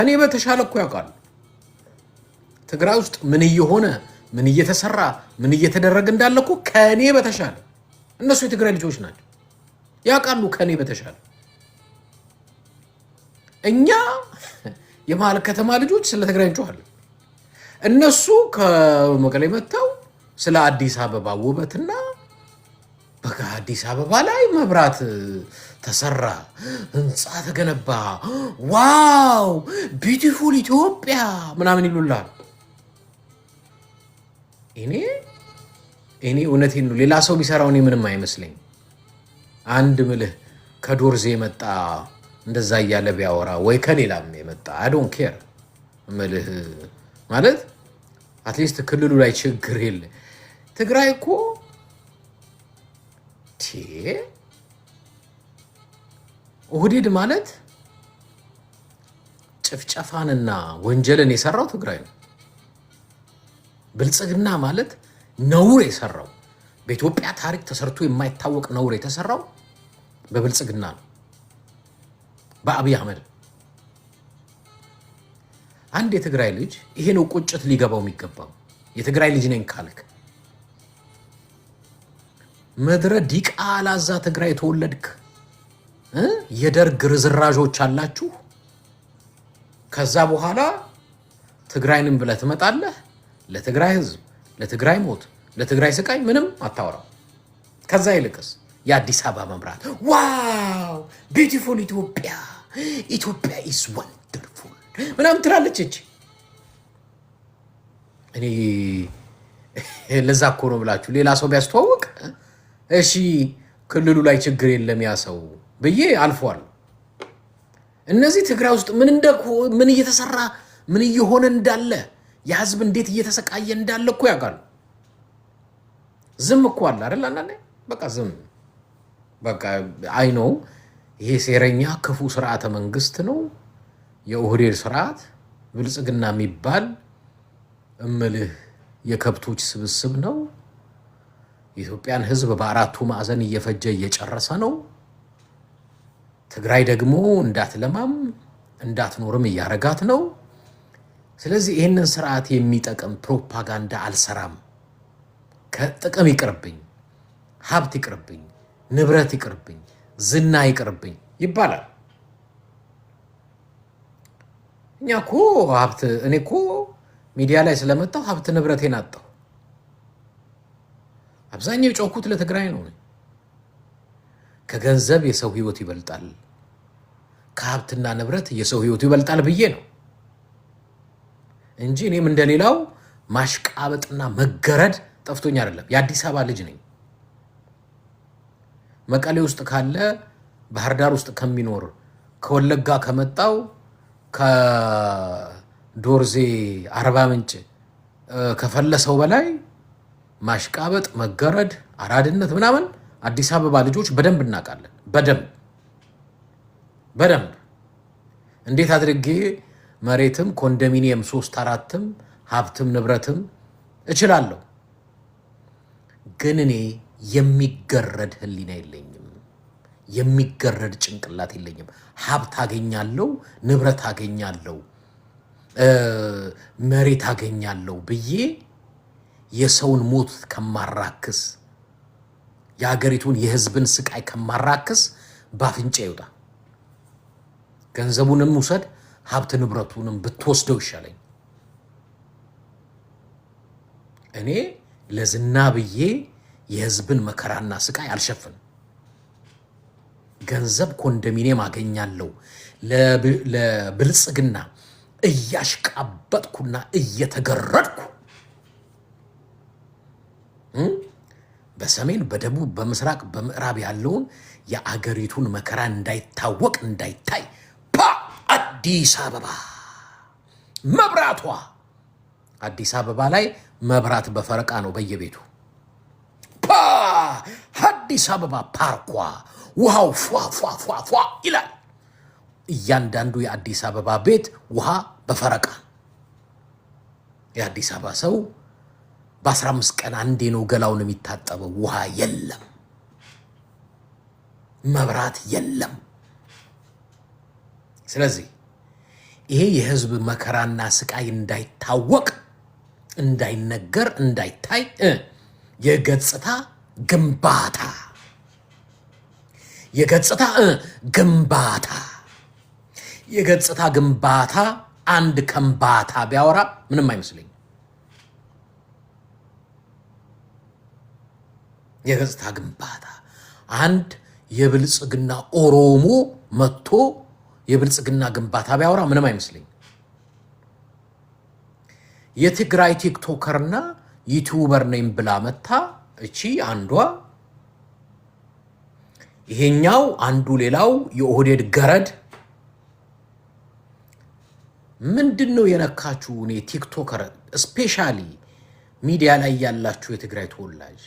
እኔ በተሻለ እኮ ያውቃሉ ትግራይ ውስጥ ምን እየሆነ ምን እየተሰራ ምን እየተደረገ እንዳለ እኮ ከኔ በተሻለ እነሱ የትግራይ ልጆች ናቸው ያውቃሉ ከኔ በተሻለ እኛ የመሃል ከተማ ልጆች ስለ ትግራይ እንጮሃለን እነሱ ከመቀሌ መጣው ስለ አዲስ አበባ ውበትና በቃ አዲስ አበባ ላይ መብራት ተሰራ ህንጻ ተገነባ ዋው ቢዩቲፉል ኢትዮጵያ ምናምን ይሉላል እኔ እውነቴን ነው ሌላ ሰው ቢሰራው እኔ ምንም አይመስለኝ አንድ ምልህ ከዶርዜ መጣ እንደዛ ያለ ቢያወራ ወይ ከሌላም የመጣ I don't care ምልህ ማለት አትሊስት ክልሉ ላይ ችግር የለ ትግራይ እኮ ኦህዴድ ማለት ጭፍጨፋንና ወንጀልን የሰራው ትግራይ ነው ብልጽግና ማለት ነውር የሰራው በኢትዮጵያ ታሪክ ተሰርቶ የማይታወቅ ነውር የተሰራው በብልጽግና ነው በአብይ አህመድ አንድ የትግራይ ልጅ ይሄ ነው ቁጭት ሊገባው የሚገባው የትግራይ ልጅ ነኝ ካልክ መድረ ዲቃላዛ ትግራይ ተወለድክ የደርግ ርዝራዦች አላችሁ ከዛ በኋላ ትግራይንም ብለህ ትመጣለህ ለትግራይ ህዝብ ለትግራይ ሞት ለትግራይ ስቃይ ምንም አታወራው ከዛ ይልቅስ የአዲስ አበባ መብራት ዋው ቢዩቲፉል ኢትዮጵያ is wonderful ምናምን ትላለች እኔ ለዛ እኮ ነው ብላችሁ ሌላ ሰው ቢያስተዋውቅ እሺ ክልሉ ላይ ችግር የለም ያ ሰው በየ አልፏል እነዚህ ትግራይ ውስጥ ምን እየተሰራ ምን እየሆነ እንዳለ የህዝብ እንዴት እየተሰቃየ እንዳለ እኮ ያውቃሉ ዝም እኮ አለ አይደል አንዳንዴ በቃ ዝም በቃ አይ ነው ይሄ ሴረኛ ክፉ ስርዓተ መንግስት ነው የኦህዴድ ስርዓት ብልጽግና የሚባል እምልህ የከብቶች ስብስብ ነው ኢትዮጵያን ህዝብ በአራቱ ማዕዘን እየፈጀ እየጨረሰ ነው ትግራይ ደግሞ እንዳትለማም እንዳትኖርም እያረጋት ነው ስለዚህ ይሄንን ስርዓት የሚጠቅም ፕሮፓጋንዳ አልሰራም ከጥቅም ይቅርብኝ ሀብት ይቅርብኝ ንብረት ይቅርብኝ ዝና ይቅርብኝ ይባላል እኛኮ ሀብት እኔኮ ሚዲያ ላይ ስለመጣው ሀብት ንብረቴን አጣው አብዛኛው ጮኩት ለትግራይ ነው ከገንዘብ የሰው ህይወት ይበልጣል ከሀብትና ንብረት የሰው ህይወት ይበልጣል ብዬ ነው እንጂ እኔም እንደሌላው ማሽቃበጥና መገረድ ጠፍቶኝ አይደለም የአዲስ አበባ ልጅ ነኝ መቀሌ ውስጥ ካለ ባህር ዳር ውስጥ ከሚኖር ከወለጋ ከመጣው ከዶርዜ አርባ ምንጭ ከፈለሰው በላይ ማሽቃበጥ መገረድ አራድነት ምናምን አዲስ አበባ ልጆች በደንብ እናቃለን በደንብ እንዴት አድርጌ መሬትም ኮንዶሚኒየም 3-4ም ሀብትም ንብረትም እችላለሁ ግን እኔ የሚገረድ ህሊና የለኝም የሚገረድ ጭንቅላት የለኝም ሀብት አገኛለሁ ንብረት አገኛለሁ መሬት አገኛለሁ ብዬ የሰውን ሞት ከማራክስ የሀገሪቱን የህዝብን ስቃይ ከማራክስ ባፍንጫ ይውጣ ገንዘቡንም ውሰድ ሀብት ንብረቱንም ብትወስደው ይሻለኝ እኔ ለዝና ብዬ የህዝብን መከራና ስቃይ አልሸፍንም ገንዘብ ኮንዶሚኒየም አገኛለሁ ለብልጽግና እያሽቃበጥኩና እየተገረድኩ በሰሜን በደቡብ በምስራቅ በምዕራብ ያለውን የአገሪቱን መከራ እንዳይታወቅ እንዳይታይ አዲስ አበባ መብራቷ አዲስ አበባ ላይ መብራት በፈረቃ ነው በየቤቱ አዲስ አበባ ፓርኳ ውሃው ፏ ይላል እያንዳንዱ የአዲስ አበባ ቤት ውሃ በፈረቃ የአዲስ አበባ ሰው በ15 ቀን አንዴ ነው ገላውን የሚታጠበው ውሃ የለም መብራት የለም ስለዚህ ይሄ የህዝብ መከራና ስቃይ እንዳይታወቅ፣ እንዳይነገር፣ እንዳይታይ የገጽታ ግንባታ አንድ ከምባታ ቢያወራ ምንም አይመስለኝ። የገጽታ ግንባታ አንድ የብልጽግና ኦሮሞ መጥቶ የብልጽግና ግንባታ ቢያወራ ምንም አይመስለኝ። የትግራይ ቲክቶከርና ዩቲዩበር ነኝ ብላ መታ እቺ አንዷ፣ ይሄኛው አንዱ፣ ሌላው የኦህዴድ ገረድ ምንድነው የነካችሁ? እኔ ቲክቶከር ስፔሻሊ ሚዲያ ላይ ያላችሁ የትግራይ ተወላጅ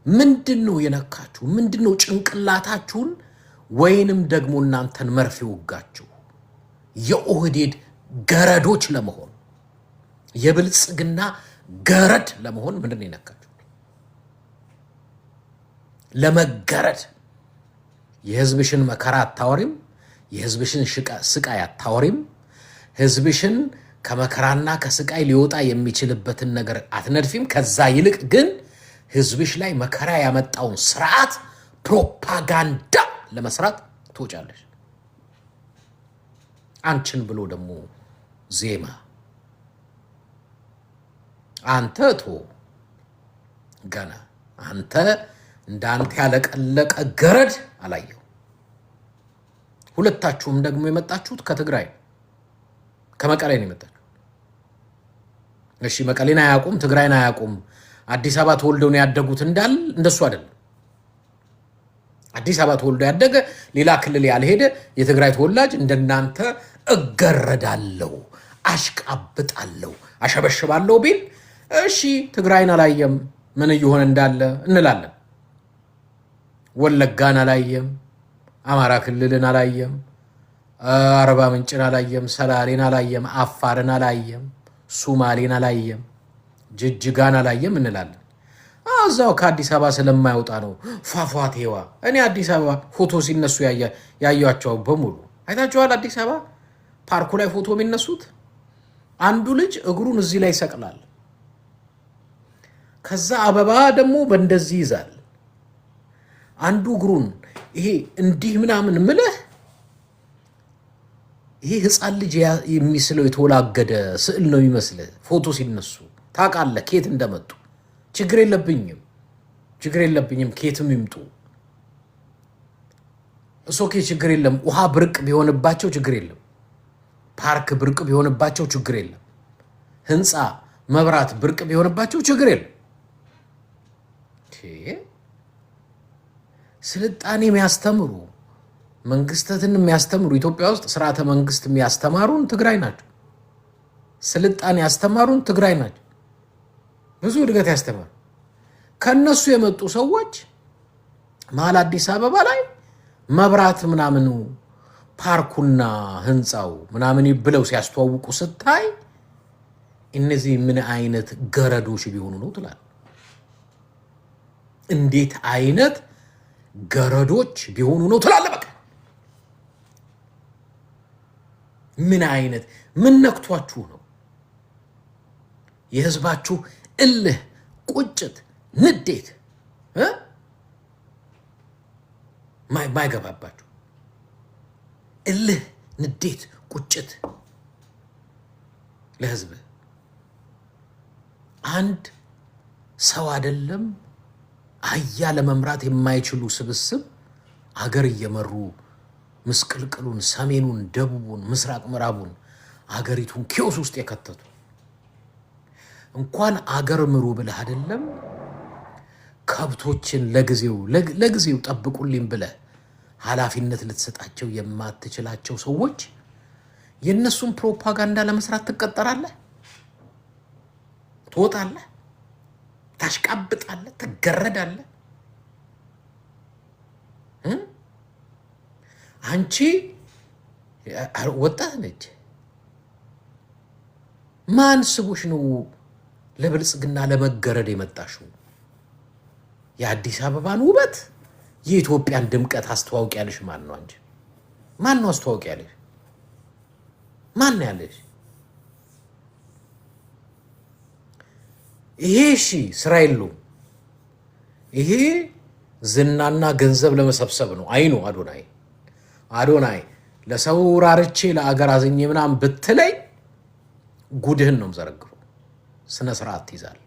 ምንድነው የነካችሁ? ምንድነው ጭንቅላታችሁን ወይንም ደግሞ እናንተን መርፌ ወጋችሁ? የኦህዴድ ገረዶች ለመሆን የብልጽግና ገረድ ለመሆን ምንድነው የነካችሁ? ለመገረድ የህዝብሽን መከራ አታወሪም፣ የህዝብሽን ስቃይ አታወሪም፣ ህዝብሽን ከመከራና ከስቃይ ሊወጣ የሚችልበትን ነገር አትነድፊም። ከዛ ይልቅ ግን ህዝብሽ ላይ መከራ ያመጣውን ስርዓት ፕሮፓጋንዳ ለመስራት ትወጫለሽ። አንቺን ብሎ ደግሞ ዜማ አንተ ገና አንተ እንዳንተ ያለቀለቀ ገረድ አላየው። ሁለታችሁም ደግሞ የመጣችሁት ከትግራይ ከመቀሌ ነው የመጣችሁት። እሺ መቀሌን አያውቁም፣ ትግራይን አያውቁም። አዲስ አበባ ተወልደው ነው ያደጉት እንዳል እንደሱ አይደለም። አዲስ አበባ ተወልዶ ያደገ ሌላ ክልል ያልሄደ የትግራይ ተወላጅ እንደናንተ እገረዳለሁ፣ አሽቃብጣለሁ፣ አሸበሽባለሁ ቢል እሺ ትግራይን አላየም ምን እየሆነ እንዳለ እንላለን። ወለጋን አላየም፣ አማራ ክልልን አላየም፣ አርባ ምንጭን አላየም፣ ሰላሌን አላየም፣ አፋርን አላየም፣ ሱማሌን አላየም፣ ጅጅጋን አላየም እንላለን። እዛው ከአዲስ አበባ ስለማይወጣ ነው ፏፏቴዋ። እኔ አዲስ አበባ ፎቶ ሲነሱ ያያቸው በሙሉ አይታችኋል። አዲስ አበባ ፓርኩ ላይ ፎቶ የሚነሱት አንዱ ልጅ እግሩን እዚህ ላይ ይሰቅላል፣ ከዛ አበባ ደግሞ በእንደዚህ ይዛል። አንዱ እግሩን ይሄ እንዲህ ምናምን ምለህ ይሄ ህፃን ልጅ የሚስለው የተወላገደ ስዕል ነው የሚመስልህ ፎቶ ሲነሱ። ታውቃለህ ከየት እንደመጡ። ችግር የለብኝም ከየትም ይምጡ እሶኬ ችግር የለም። ውሃ ብርቅ ቢሆንባቸው ችግር የለም። ፓርክ ብርቅ ቢሆንባቸው ችግር የለም። ህንፃ መብራት ብርቅ ቢሆንባቸው ችግር የለም። ስልጣኔ የሚያስተምሩ መንግስታትን የሚያስተምሩ ኢትዮጵያ ውስጥ ስርዓተ መንግስት የሚያስተማሩን ትግራይ ናቸው። ስልጣኔ ያስተማሩን ትግራይ ናቸው። ብዙ እድገት ያስተማሩ ከነሱ የመጡ ሰዎች መሀል አዲስ አበባ ላይ መብራት ምናምኑ ፓርኩና ህንፃው ምናምን ብለው ሲያስተዋውቁ ስታይ እነዚህ ምን አይነት ገረዶች ቢሆኑ ነው ትላለህ። እንዴት አይነት ገረዶች ቢሆኑ ነው ትላለህ። በቃ ምን ነክቷችሁ ነው? የህዝባችሁ እልህ፣ ቁጭት፣ ንዴት ማይገባባችሁ እልህ፣ ንዴት፣ ቁጭት ለህዝብ አንድ ሰው አይደለም አህያ ለመምራት የማይችሉ ስብስብ አገር እየመሩ ምስቅልቅሉን፣ ሰሜኑን፣ ደቡቡን፣ ምስራቅ ምዕራቡን አገሪቱን ኪዮስ ውስጥ የከተቱ እንኳን አገር ምሩ ብለህ አይደለም ከብቶችን ለጊዜው ጠብቁልኝ ብለህ ኃላፊነት ልትሰጣቸው የማትችላቸው ሰዎች የነሱን ፕሮፓጋንዳ ለመስራት ትቀጠራለህ፣ ትወጣለህ፣ ታሽቃብጣለህ፣ ትገረዳለህ። አንቺ ወጣት ነች። ማን ስቦሽ ነው ለብልጽግና ለመገረድ የመጣሽው? የአዲስ አበባን ውበት የኢትዮጵያን ድምቀት አስተዋውቂያለሽ ማን ነው? አንቺ ማን ነው አስተዋውቂያለሽ? ማን ያለሽ? ይሄ እሺ ስራ የለውም። ይሄ ዝናና ገንዘብ ለመሰብሰብ ነው። አይኑ አዶናይ ለሰው ራርቼ ለአገር አዝኜ ምናምን ብትለይ ጉድህን ነው የምዘረግፈው። ስነ ስርዓት ትይዛል።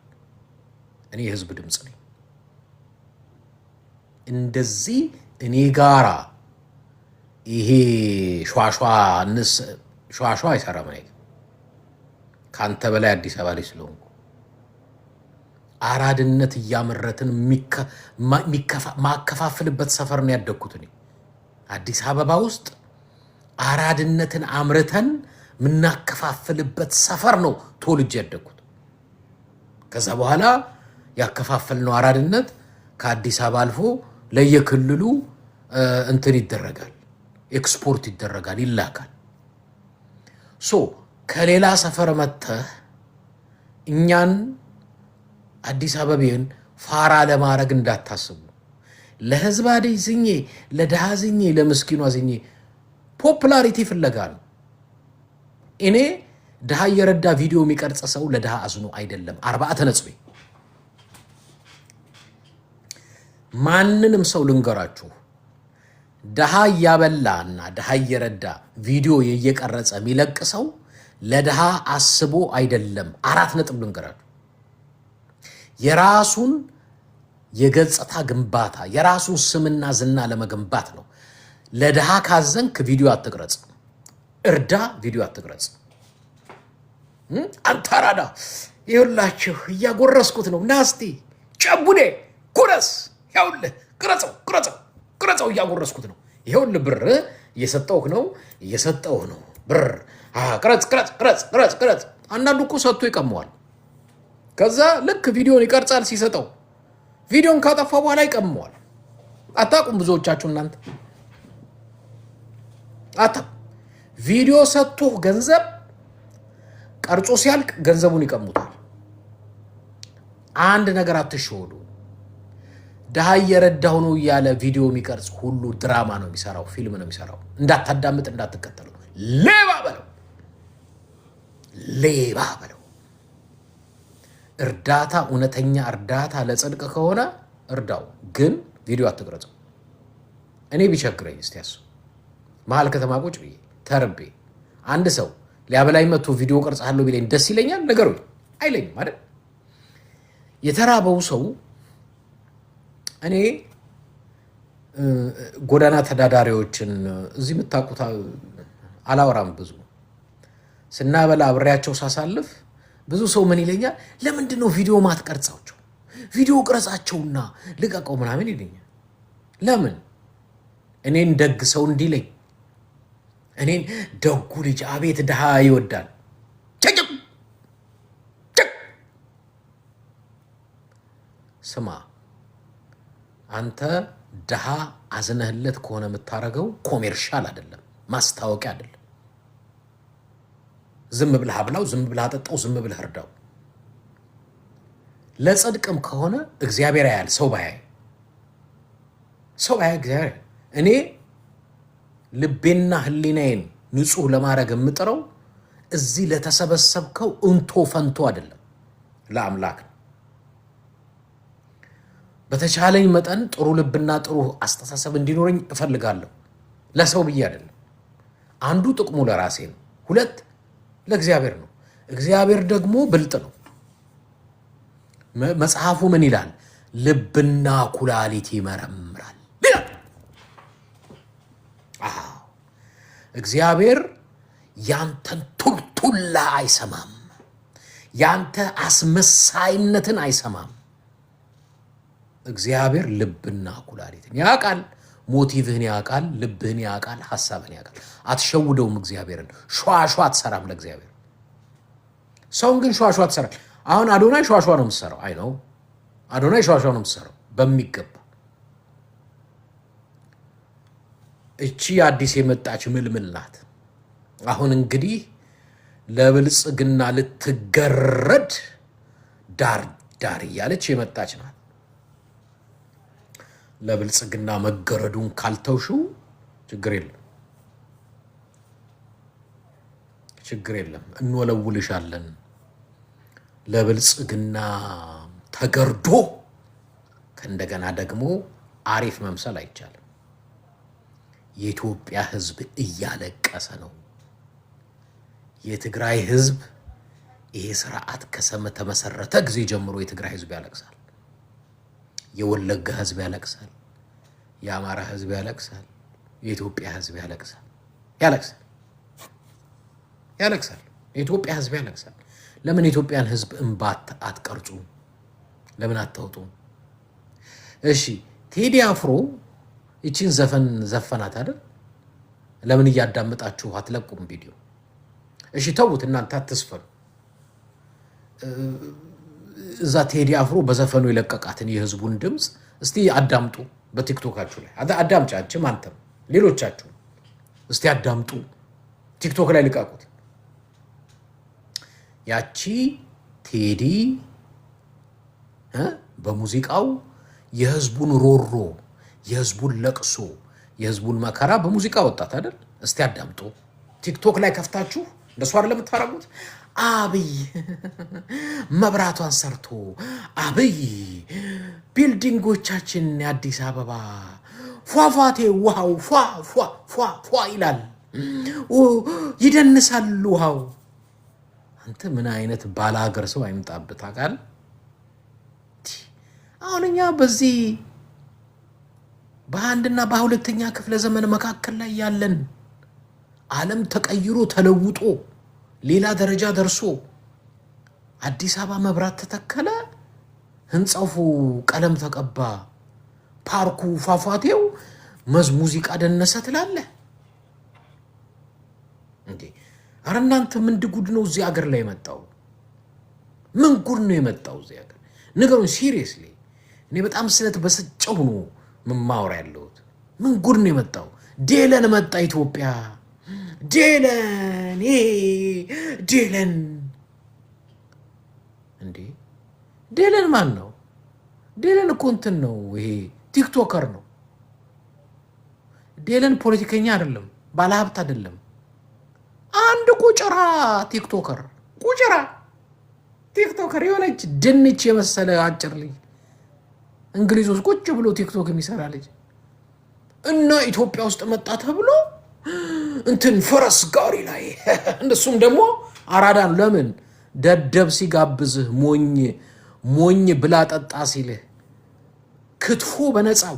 እኔ የህዝብ ድምፅ ነኝ። እንደዚህ እኔ ጋራ ይሄ ሸዋሸዋ አይሰራም። እኔ ከአንተ በላይ አዲስ አበባ ላይ ስለሆንኩ አራድነት እያመረትን ማከፋፍልበት ሰፈር ነው ያደግኩት። እኔ አዲስ አበባ ውስጥ አራድነትን አምርተን ምናከፋፍልበት ሰፈር ነው ተወልጄ ያደግኩት። ከዛ በኋላ ያከፋፈልነው አራድነት ከአዲስ አበባ አልፎ ለየክልሉ እንትን ይደረጋል፣ ኤክስፖርት ይደረጋል፣ ይላካል። ከሌላ ሰፈር መጥተህ እኛን አዲስ አበባን ፋራ ለማድረግ እንዳታስቡ። ለህዝብ አዝኜ፣ ለድሃ አዝኜ፣ ለምስኪኑ አዝኜ ፖፑላሪቲ ፍለጋ ነው። እኔ ድሃ እየረዳ ቪዲዮ የሚቀርጽ ሰው ለድሃ አዝኖ አይደለም። 40 ነጥቤ ማንንም ሰው ልንገራችሁ፣ ድሃ እያበላና ድሃ እየረዳ ቪዲዮ እየቀረጸ የሚለቅ ሰው ለድሃ አስቦ አይደለም። 4 ነጥብ ልንገራችሁ። የራሱን የገጽታ ግንባታ የራሱን ስምና ዝና ለመገንባት ነው። ለድሃ ካዘንክ ቪዲዮ አትቅረጽ፣ እርዳ፣ ቪዲዮ አትቅረጽ። አንታራዳ ይኸውላችሁ እያጎረስኩት ነው፣ ናስቲ ጨቡኔ ጉረስ፣ ይኸውልህ ቅረጸው እያጎረስኩት ነው፣ ይኸውልህ ብር እየሰጠውህ ነው ብር ቅረጽ። አንዳንዱ እኮ ሰጥቶ ይቀመዋል። ከዛ ልክ ቪዲዮን ይቀርጻል። ሲሰጠው ቪዲዮን ካጠፋ በኋላ ይቀመዋል። አታውቁም ብዙዎቻችሁ እናንተ ቪዲዮ ሰጥቶ ገንዘብ ቀርጾ ሲያልቅ ገንዘቡን ይቀሙታል። አንድ ነገር አትሸወዱ። ድሃ እየረዳሁ ነው እያለ ቪዲዮ የሚቀርጽ ሁሉ ድራማ ነው የሚሰራው፣ ፊልም ነው የሚሰራው። እንዳታዳምጥ፣ እንዳትከተለው። ሌባ በለው። እርዳታ፣ እውነተኛ እርዳታ ለጽድቅ ከሆነ እርዳው፣ ግን ቪዲዮ አትቅረጸው። እኔ ቢቸግረኝ እስቲ ያሱ መሀል ከተማ ቁጭ ብዬ ተርቤ አንድ ሰው ሊያበላኝ መጥቶ ቪዲዮ ቀርጻለሁ ቢለኝ ደስ ይለኛል? ነገሩኝ አይለኝም አይደል? የተራበው ሰው እኔ ጎዳና ተዳዳሪዎችን እዚህ የምታውቁት አላወራም። ብዙ ስናበላ አብሬያቸው ሳሳልፍ ብዙ ሰው ምን ይለኛል? ለምንድን ነው ቪዲዮ ማትቀርጻቸው? ቪዲዮ ቅረጻቸውና ልቀቀው ምናምን ይለኛል። ለምን? እኔን ደግ ሰው እንዲለኝ፣ እኔን ደጉ ልጅ አቤት ድሃ ይወዳል። ስማ፣ አንተ ድሃ አዝነህለት ከሆነ የምታረገው ኮሜርሻል አይደለም፣ ማስታወቂያ አይደለም። ዝም ብለህ አብላው፣ ዝም ብለህ አጠጣው፣ ዝም ብለህ እርዳው። ለጽድቅም ከሆነ እግዚአብሔር ያያል፣ ሰው ባያይ እግዚአብሔር። እኔ ልቤና ህሊናዬን ንጹህ ለማድረግ የምጥረው እዚህ ለተሰበሰብከው እንቶ ፈንቶ አይደለም፣ ለአምላክ ነው። በተቻለኝ መጠን ጥሩ ልብና ጥሩ አስተሳሰብ እንዲኖረኝ እፈልጋለሁ፣ ለሰው ብዬ አይደለም። አንዱ ጥቅሙ ለራሴ ነው፣ 2 ለእግዚአብሔር ነው። እግዚአብሔር ደግሞ ብልጥ ነው። መጽሐፉ ምን ይላል? ልብና ኩላሊት ይመረምራል ይላል። እግዚአብሔር ያንተን ቱልቱላ አይሰማም፣ ያንተ አስመሳይነትን አይሰማም። እግዚአብሔር ልብና ኩላሊትን ያውቃል፣ ሞቲቭህን ያውቃል፣ ልብህን ያውቃል፣ ሐሳብህን ያውቃል። አትሸውደውም እግዚአብሔርን። ሸዋሸዋ አትሰራም ለእግዚአብሔር። ሰውን ግን ሸዋሸዋ ትሰራል። አሁን አዶናይ ሸዋሸዋ ነው የምትሰራው። አይ ነው አዶናይ ሸዋሸዋ ነው የምትሰራው በሚገባ። እቺ አዲስ የመጣች ምልምል ናት። አሁን እንግዲህ ለብልጽግና ልትገረድ ዳር ዳር እያለች የመጣች ናት። ለብልጽግና መገረዱን ካልተውሽው ችግር የለም፣ ችግር የለም እንወለውልሻለን። ለብልጽግና ተገርዶ ከእንደገና ደግሞ አሪፍ መምሰል አይቻልም። የኢትዮጵያ ህዝብ እያለቀሰ ነው። የትግራይ ህዝብ ይሄ ስርዓት ከተመሰረተ ጊዜ ጀምሮ የትግራይ ህዝብ ያለቅሳል። የወለጋ ህዝብ ያለቅሳል። የአማራ ህዝብ ያለቅሳል። የኢትዮጵያ ህዝብ ያለቅሳል። የኢትዮጵያ ህዝብ ያለቅሳል። ለምን የኢትዮጵያን ህዝብ እንባት አትቀርጹ? ለምን አታውጡ? እሺ ቴዲ አፍሮ እቺን ዘፈን ዘፈናት አይደል? ለምን እያዳመጣችሁ አትለቁም ቪዲዮ? እሺ ተውት እናንተ አትስፈኑ። እዛ ቴዲ አፍሮ በዘፈኑ የለቀቃትን የህዝቡን ድምጽ እስቲ አዳምጡ። በቲክቶካችሁ ላይ አዳምጫችሁ አንተም ሌሎቻችሁ እስቲ አዳምጡ። ቲክቶክ ላይ ልቀቁት። ያቺ ቴዲ በሙዚቃው የህዝቡን ሮሮ፣ የህዝቡን ለቅሶ፣ የህዝቡን መከራ በሙዚቃ ወጣት አይደል? እስቲ አዳምጡ። ቲክቶክ ላይ ከፍታችሁ እንደሱ አይደለም የምታረጉት? አብይ መብራቷን ሰርቶ አብይ ቢልዲንጎቻችን የአዲስ አበባ ፏፏቴ ውሃው ፏ ይላል፣ ይደንሳል ውሃው። አንተ ምን አይነት ባላገር ሰው አይምጣብህ ታውቃለህ? አሁን እኛ በዚህ በአንድና በሁለተኛ ክፍለ ዘመን መካከል ላይ ያለን ዓለም ተቀይሮ ተለውጦ ሌላ ደረጃ ደርሶ አዲስ አበባ መብራት ተተከለ፣ ህንጻው ቀለም ተቀባ፣ ፓርኩ ፏፏቴው ሙዚቃ ደነሰ ትላለህ እንዴ? አረ እናንተ ምን ጉድ ነው እዚህ ሀገር ላይ የመጣው? ምን ጉድ ነው የመጣው እዚህ ሀገር? ንገሩኝ ሲሪየስሊ። እኔ በጣም ስለተበሰጨሁ ነው ማውራ ያለሁት። ምን ጉድ ነው የመጣው? ዴለን መጣ ኢትዮጵያ። ዴለን እንዴ! ዴለን ማን ነው? ዴለን እኮ እንትን ነው፣ ይሄ ቲክቶከር ነው። ዴለን ፖለቲከኛ አይደለም፣ ባለሀብት አይደለም። አንድ ቁጭራ ቲክቶከር የሆነች ድንች የመሰለ አጭር ልጅ እንግሊዝ ውስጥ ቁጭ ብሎ ቲክቶክ የሚሰራ ልጅ እና ኢትዮጵያ ውስጥ መጣ ተብሎ እንትን ፈረስ ጋሪ ላይ እንደሱም ደግሞ አራዳን ለምን ደደብ ሲጋብዝህ ሞኝ ብላ ጠጣ ሲልህ ክትፎ በነፃው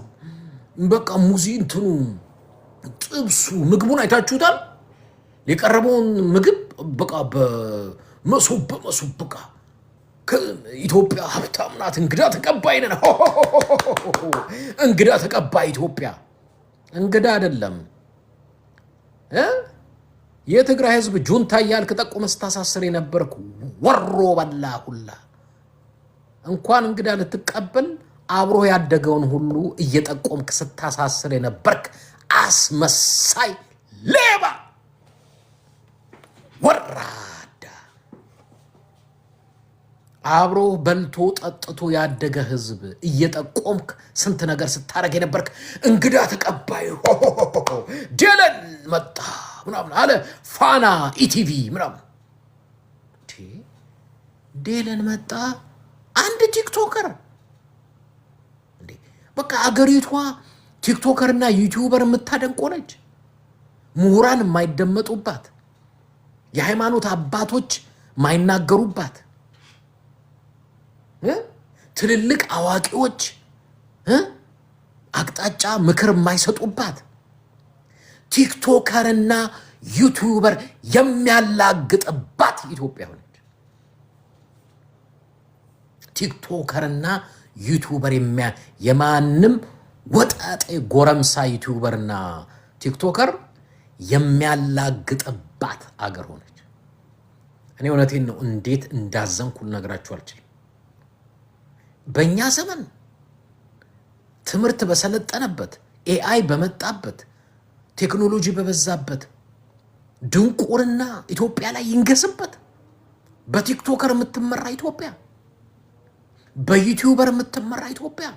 በቃ ሙዚ እንትኑ ጥብሱ ምግቡን አይታችሁታል? የቀረበውን ምግብ በቃ በመሶብ በቃ ኢትዮጵያ ሀብታም ናት፣ እንግዳ ተቀባይ ነን። እንግዳ ተቀባይ ኢትዮጵያ እንግዳ አይደለም። የትግራይ ህዝብ ጁንታ እያልክ ጠቁመህ ስታሳስር የነበርክ ወሮ በላ ሁላ እንኳን እንግዳ ልትቀበል አብሮ ያደገውን ሁሉ እየጠቆምክ ስታሳስር የነበርክ አስመሳይ ሌባ ወራዳ፣ አብሮ በልቶ ጠጥቶ ያደገ ህዝብ እየጠቆምክ ስንት ነገር ስታረግ የነበርክ እንግዳ ተቀባይ ዴለን መጣ ምናምን አለ ፋና ኢቲቪ ምናምን። ዴለን መጣ አንድ ቲክቶከር እንዴ! በቃ አገሪቷ ቲክቶከርና ዩቲዩበር የምታደንቅ ሆነች። ምሁራን የማይደመጡባት፣ የሃይማኖት አባቶች የማይናገሩባት፣ ትልልቅ አዋቂዎች አቅጣጫ ምክር የማይሰጡባት፣ ቲክቶከርና ዩቲዩበር የሚያላግጥባት ኢትዮጵያ ሆነች። ቲክቶከርና ዩቲዩበር የማንም ወጣጤ ጎረምሳ ዩቲዩበርና ቲክቶከር የሚያላግጥባት አገር ሆነች። እኔ እውነቴን ነው፣ እንዴት እንዳዘንኩ ልነግራችሁ አልችልም። በእኛ ዘመን ትምህርት በሰለጠነበት፣ ኤአይ በመጣበት፣ ቴክኖሎጂ በበዛበት ድንቁርና ኢትዮጵያ ላይ ይንገስበት። በቲክቶከር የምትመራ ኢትዮጵያ፣ በዩቲዩበር የምትመራ ኢትዮጵያ፣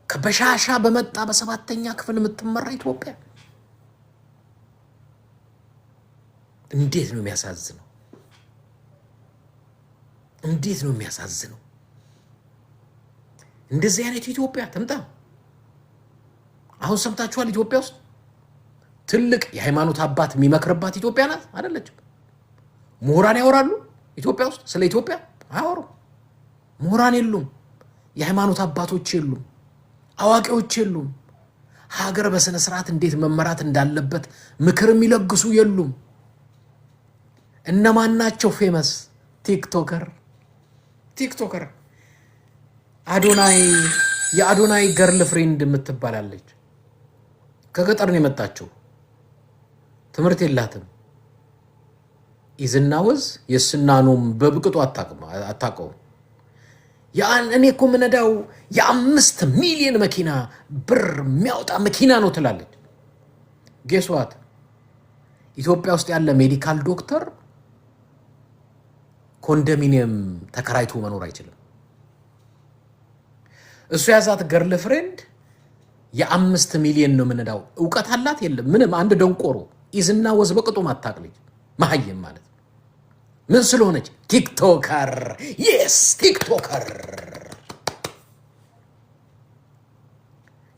ከበሻሻ በመጣ በሰባተኛ ክፍል የምትመራ ኢትዮጵያ። እንዴት ነው የሚያሳዝነው! እንዴት ነው የሚያሳዝነው! እንደዚህ አይነት ኢትዮጵያ ትምጣ። አሁን ሰምታችኋል? ኢትዮጵያ ውስጥ ትልቅ የሃይማኖት አባት የሚመክርባት ኢትዮጵያ ናት አይደለችም? ምሁራን ያወራሉ ኢትዮጵያ ውስጥ ስለ ኢትዮጵያ አያወሩ። ምሁራን የሉም፣ የሃይማኖት አባቶች የሉም፣ አዋቂዎች የሉም። ሀገር በስነ ስርዓት እንዴት መመራት እንዳለበት ምክር የሚለግሱ የሉም። እነማን ናቸው ፌመስ? ቲክቶከር አዶናይ፣ የአዶናይ ገርል ፍሬንድ የምትባላለች ከገጠር ነው የመጣችው። ትምህርት የላትም። ኢዝናወዝ የስናኑም በብቅጡ አታውቀውም። እኔ እኮ የምነዳው የ5 ሚሊዮን መኪና ብር የሚያወጣ መኪና ነው ትላለች። ጌስዋት ኢትዮጵያ ውስጥ ያለ ሜዲካል ዶክተር ኮንዶሚኒየም ተከራይቶ መኖር አይችልም። እሱ ያዛት ገርል ፍሬንድ የ5 ሚሊዮን ነው የምነዳው። እውቀት አላት የለም ምንም። አንድ ደንቆሮ ኢዝና ወዝ በቅጡ ማታቅ ልጅ መሀየም ማለት ምን ስለሆነች? ቲክቶከር። የስ ቲክቶከር።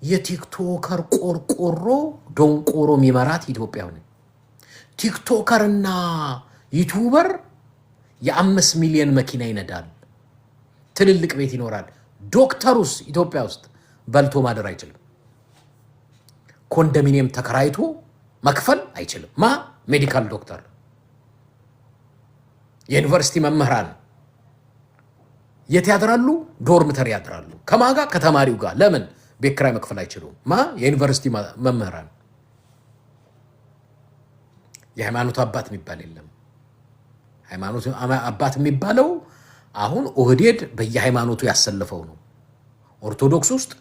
የቲክቶከር ቆርቆሮ ደንቆሮ የሚመራት ኢትዮጵያ ሆነ። ቲክቶከርና ዩቲዩበር የ5 ሚሊዮን መኪና ይነዳል፣ ትልልቅ ቤት ይኖራል። ዶክተሩስ ኢትዮጵያ ውስጥ በልቶ ማደር አይችልም። ኮንዶሚኒየም ተከራይቶ መክፈል አይችልም። ሜዲካል ዶክተር። የዩኒቨርሲቲ መምህራን የት ያድራሉ? ዶርምተሪ ያድራሉ። ከማጋ ከተማሪው ጋር። ለምን? ቤት ኪራይ መክፈል አይችሉም። የዩኒቨርሲቲ መምህራን። የሃይማኖት አባት የሚባል የለም። ሃይማኖት አባት የሚባለው አሁን ኦህዴድ በየሃይማኖቱ ያሰልፈው ነው። ኦርቶዶክስ ውስጥ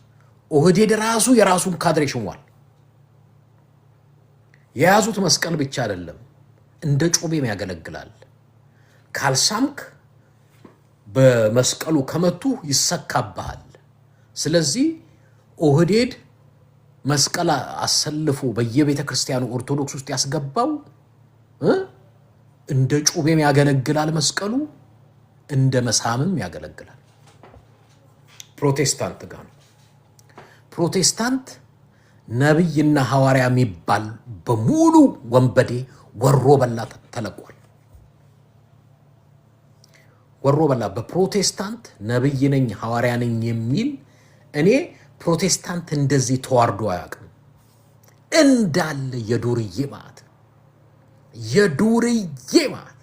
ኦህዴድ ራሱ የራሱን ካድሬ ሽሟል። የያዙት መስቀል ብቻ አይደለም፣ እንደ ጮቤም ያገለግላል። ካልሳምክ በመስቀሉ ከመቱ ይሰካብሃል። ስለዚህ ኦህዴድ መስቀል አሰልፎ በየቤተ ክርስቲያኑ ኦርቶዶክስ ውስጥ ያስገባው እንደ ጮቤም ያገለግላል መስቀሉ፣ እንደ መሳምም ያገለግላል። ፕሮቴስታንት ጋር ነው። ፕሮቴስታንት ነብይና ሐዋርያ የሚባል በሙሉ ወንበዴ ወሮ በላ ተለቋል። ወሮ በላ በፕሮቴስታንት ነብይ ነኝ ሐዋርያ ነኝ የሚል እኔ ፕሮቴስታንት እንደዚህ ተዋርዶ አያውቅም። እንዳለ የዱርዬ ማለት የዱርዬ ማለት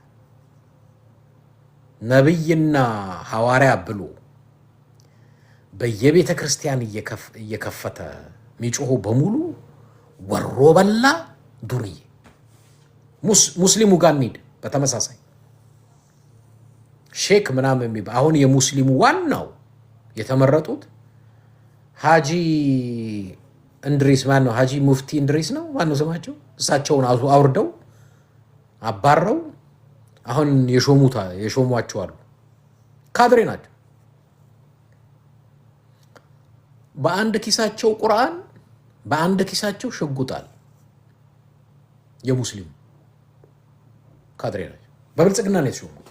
ነብይና ሐዋርያ ብሎ በየቤተ ክርስቲያን እየከፈተ ሚጮሁ በሙሉ ወሮ በላ ዱርዬ። ሙስሊሙ ጋር እንሂድ። በተመሳሳይ ሼክ ምናምን የሚባል አሁን የሙስሊሙ ዋናው የተመረጡት ሀጂ እንድሪስ ማን ነው? ሀጂ ሙፍቲ እንድሪስ ነው ማን ነው ስማቸው? እሳቸውን አውርደው አባረው አሁን የሾሟቸው አሉ። ካድሬ ናቸው። በአንድ ኪሳቸው ቁርአን፣ በአንድ ኪሳቸው ሽጉጣል። የሙስሊም ካድሬ ናቸው። በብልጽግና ነው የተሾሙት።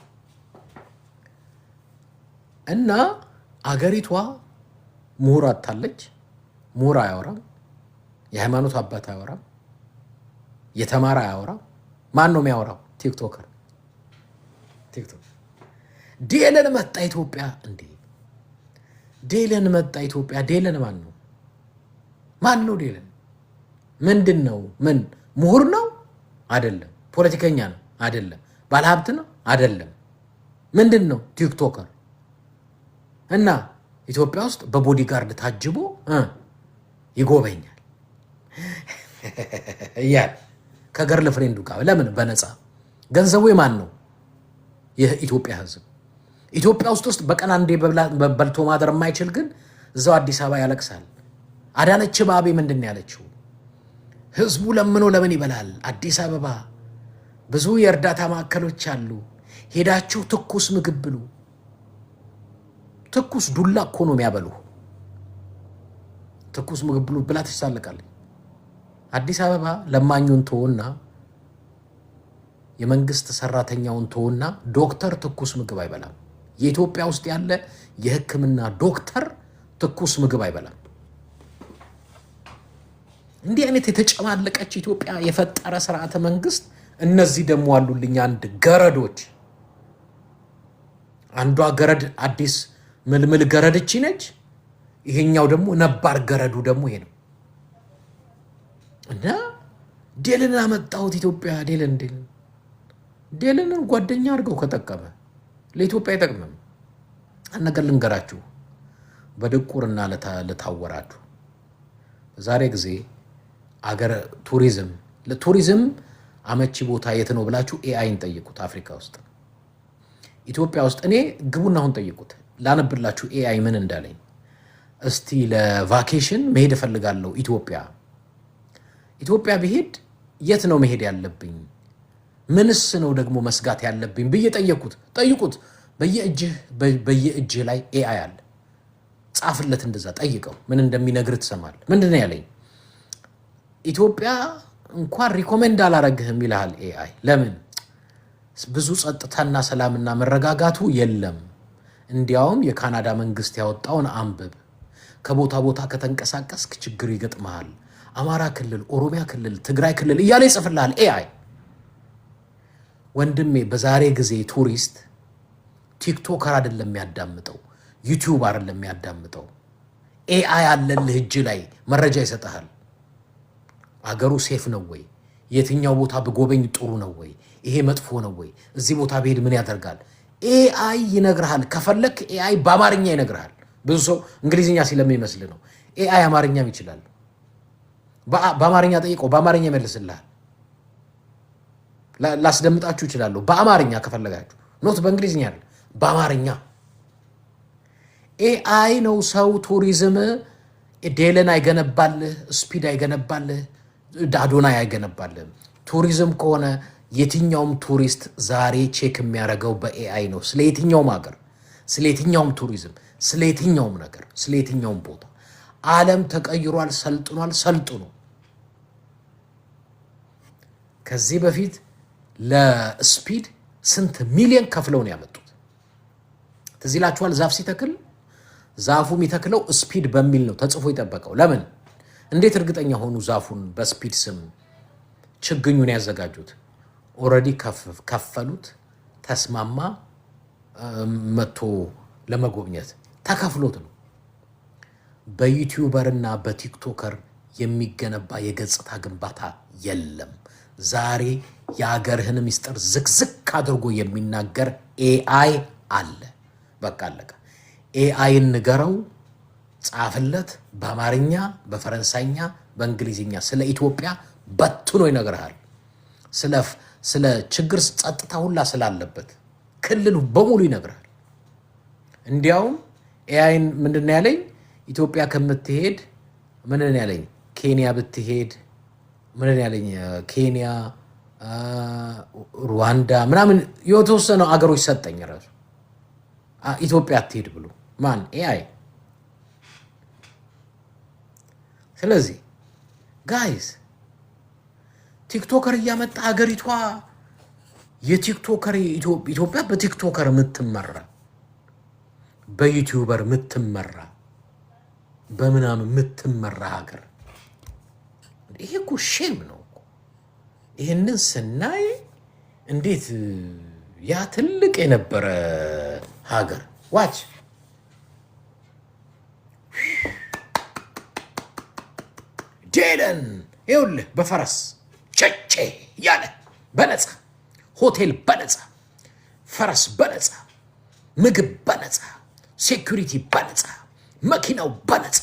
እና አገሪቷ ምሁር አታለች። ምሁር አያወራም፣ የሃይማኖት አባት አያወራም፣ የተማረ አያወራም። ማን ነው የሚያወራው? ቲክቶከር። ዴለን መጣ ኢትዮጵያ። እንዴ ዴለን መጣ ኢትዮጵያ። ዴለን ማን ነው? ማን ነው ዴለን? ምንድን ነው? ምን ምሁር ነው? አይደለም። ፖለቲከኛ ነው? አይደለም። ባለሀብት ነው? አይደለም። ምንድን ነው? ቲክቶከር። እና ኢትዮጵያ ውስጥ በቦዲጋርድ ታጅቦ ይጎበኛል እያለ ከገርል ፍሬንዱ ጋር። ለምን? በነፃ ገንዘቡ የማን ነው? የኢትዮጵያ ሕዝብ። ኢትዮጵያ ውስጥ በቀን አንዴ በልቶ ማደር የማይችል ግን እዛው አዲስ አበባ ያለቅሳል። አዳነች አቤቤ ምንድን ነው ያለችው? ህዝቡ ለምኖ ለምን ይበላል? አዲስ አበባ ብዙ የእርዳታ ማዕከሎች አሉ፣ ሄዳችሁ ትኩስ ምግብ ብሉ። ትኩስ ዱላ እኮ ነው የሚያበሉ። ትኩስ ምግብ ብሉ ብላ ትሳለቃለች። አዲስ አበባ ለማኙን ተወና የመንግስት ሰራተኛውን ተውና ዶክተር ትኩስ ምግብ አይበላም። የኢትዮጵያ ውስጥ ያለ የሕክምና ዶክተር ትኩስ ምግብ አይበላም። እንዲህ አይነት የተጨማለቀች ኢትዮጵያ የፈጠረ ስርዓተ መንግስት። እነዚህ ደግሞ አሉልኝ አንድ ገረዶች። አንዷ ገረድ አዲስ ምልምል ገረድ እቺ ነች። ይሄኛው ደግሞ ነባር ገረዱ ደግሞ ይሄ ነው። እና ዴልን አመጣሁት ኢትዮጵያ። ዴልን ጓደኛ አድርገው ከጠቀመ ለኢትዮጵያ አይጠቅምም። ነገር ልንገራችሁ፣ በድቁርና ለታወራችሁ ዛሬ ጊዜ አገር ለቱሪዝም አመቺ ቦታ የት ነው ብላችሁ ኤአይን ጠይቁት። አፍሪካ ውስጥ ኢትዮጵያ ውስጥ እኔ ግቡና አሁን ጠይቁት ላነብላችሁ ኤአይ ምን እንዳለኝ። እስቲ ለቫኬሽን መሄድ እፈልጋለሁ ኢትዮጵያ ብሄድ የት ነው መሄድ ያለብኝ? ምንስ ነው ደግሞ መስጋት ያለብኝ ብዬ ጠይቁት። በየእጅህ ላይ ኤአይ አለ። ጻፍለት፣ እንደዛ ጠይቀው፣ ምን እንደሚነግር ትሰማለህ። ምንድን ነው ያለኝ? ኢትዮጵያ እንኳን ሪኮሜንድ አላረግህም ይልሃል ኤአይ። ለምን? ብዙ ጸጥታና ሰላምና መረጋጋቱ የለም። እንዲያውም የካናዳ መንግስት ያወጣውን አንብብ። ከቦታ ቦታ ከተንቀሳቀስክ ችግር ይገጥመሃል። አማራ ክልል፣ ኦሮሚያ ክልል፣ ትግራይ ክልል እያለ ይጽፍልሃል ኤአይ። ወንድሜ በዛሬ ጊዜ ቱሪስት ቲክቶከር አይደለም የሚያዳምጠው፣ ዩቲዩብ አይደለም የሚያዳምጠው። ኤአይ አለልህ እጅ ላይ መረጃ ይሰጥሃል። አገሩ ሴፍ ነው ወይ? የትኛው ቦታ ብጎበኝ ጥሩ ነው ወይ? ይሄ መጥፎ ነው ወይ? እዚህ ቦታ ብሄድ ምን ያደርጋል? ኤአይ ይነግርሃል። ከፈለክ ኤአይ በአማርኛ ይነግርሃል። ብዙ ሰው እንግሊዝኛ ስለሚመስል ነው። ኤአይ አማርኛም ይችላል። በአማርኛ ጠይቀው፣ በአማርኛ ይመልስልሃል። ላስደምጣችሁ ይችላለሁ በአማርኛ ከፈለጋችሁ፣ ኖት በእንግሊዝኛ አይደል፣ በአማርኛ። ኤአይ ነው ሰው ቱሪዝም ዴልን አይገነባልህ፣ ስፒድ አይገነባልህ፣ ዳዶናይ አይገነባልህ። ቱሪዝም ከሆነ የትኛውም ቱሪስት ዛሬ ቼክ የሚያደርገው በኤአይ ነው። ስለ የትኛውም ሀገር፣ ስለ የትኛውም ቱሪዝም፣ ስለ የትኛውም ነገር፣ ስለ የትኛውም ቦታ ዓለም ተቀይሯል፣ ሰልጥኗል። ሰልጥኑ። ከዚህ በፊት ለስፒድ ስንት ሚሊዮን ከፍለው ነው ያመጡት? ትዝ ይላችኋል? ዛፍ ሲተክል ዛፉ የሚተክለው ስፒድ በሚል ነው ተጽፎ የጠበቀው። ለምን? እንዴት እርግጠኛ ሆኑ? ዛፉን በስፒድ ስም ችግኙን ያዘጋጁት። ኦልሬዲ ከፈሉት፣ ተስማማ፣ መጥቶ ለመጎብኘት ተከፍሎት ነው። በዩቲዩበር እና በቲክቶከር የሚገነባ የገጽታ ግንባታ የለም። ዛሬ የሀገርህን ምስጢር ዝቅዝቅ አድርጎ የሚናገር ኤአይ አለ። በቃ አለቀ። ኤአይን ንገረው፣ ጻፍለት፣ በአማርኛ፣ በፈረንሳይኛ፣ በእንግሊዝኛ ስለ ኢትዮጵያ በትኖ ይነግርሃል። ስለ ችግር ጸጥታ ሁላ ስላለበት ክልሉ በሙሉ ይነግርሃል። እንዲያውም ኤአይን ምንድን ያለኝ ኢትዮጵያ ከምትሄድ ምንን ያለኝ ኬንያ ብትሄድ ምንን ያለኝ ኬንያ፣ ሩዋንዳ ምናምን የተወሰነው አገሮች ሰጠኝ። ራሱ ኢትዮጵያ አትሄድ ብሎ ማን? ኤአይ። ስለዚህ ጋይስ ቲክቶከር እያመጣ ሀገሪቷ የቲክቶከር ኢትዮጵያ በቲክቶከር የምትመራ በዩቲዩበር የምትመራ በምናምን የምትመራ ሀገር፣ ይሄ እኮ ሼም ነው። ይህንን ስናይ እንዴት ያ ትልቅ የነበረ ሀገር ዋች ዴለን ይኸውልህ በፈረስ ጨጨ ያለ በነፃ ሆቴል በነፃ ፈረስ በነፃ ምግብ በነፃ ሴኩሪቲ በነፃ መኪናው በነፃ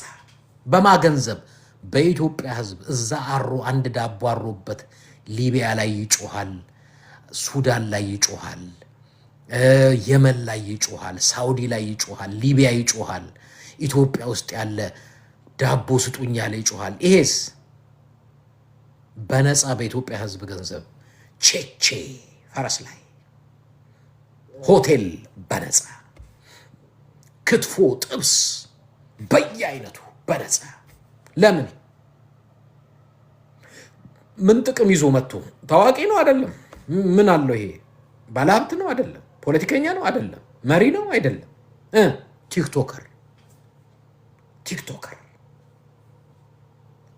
በማገንዘብ በኢትዮጵያ ሕዝብ እዛ አንድ ዳቦ አሮበት ሊቢያ ላይ ይጮሃል፣ ሱዳን ላይ ይጮሃል፣ የመን ላይ ይጮሃል፣ ሳውዲ ላይ ይጮሃል፣ ሊቢያ ይጮሃል፣ ኢትዮጵያ ውስጥ ያለ ዳቦ ስጡኝ ያለ ይጮሃል። ይሄስ በነፃ በኢትዮጵያ ሕዝብ ገንዘብ ቼቼ ፈረስ ላይ ሆቴል በነፃ ክትፎ ጥብስ በየአይነቱ በነፃ። ምን ጥቅም ይዞ መጥቶ? ታዋቂ ነው አይደለም? ምን አለው ይሄ? ባለሀብት ነው አይደለም? ፖለቲከኛ ነው አይደለም? መሪ ነው አይደለም?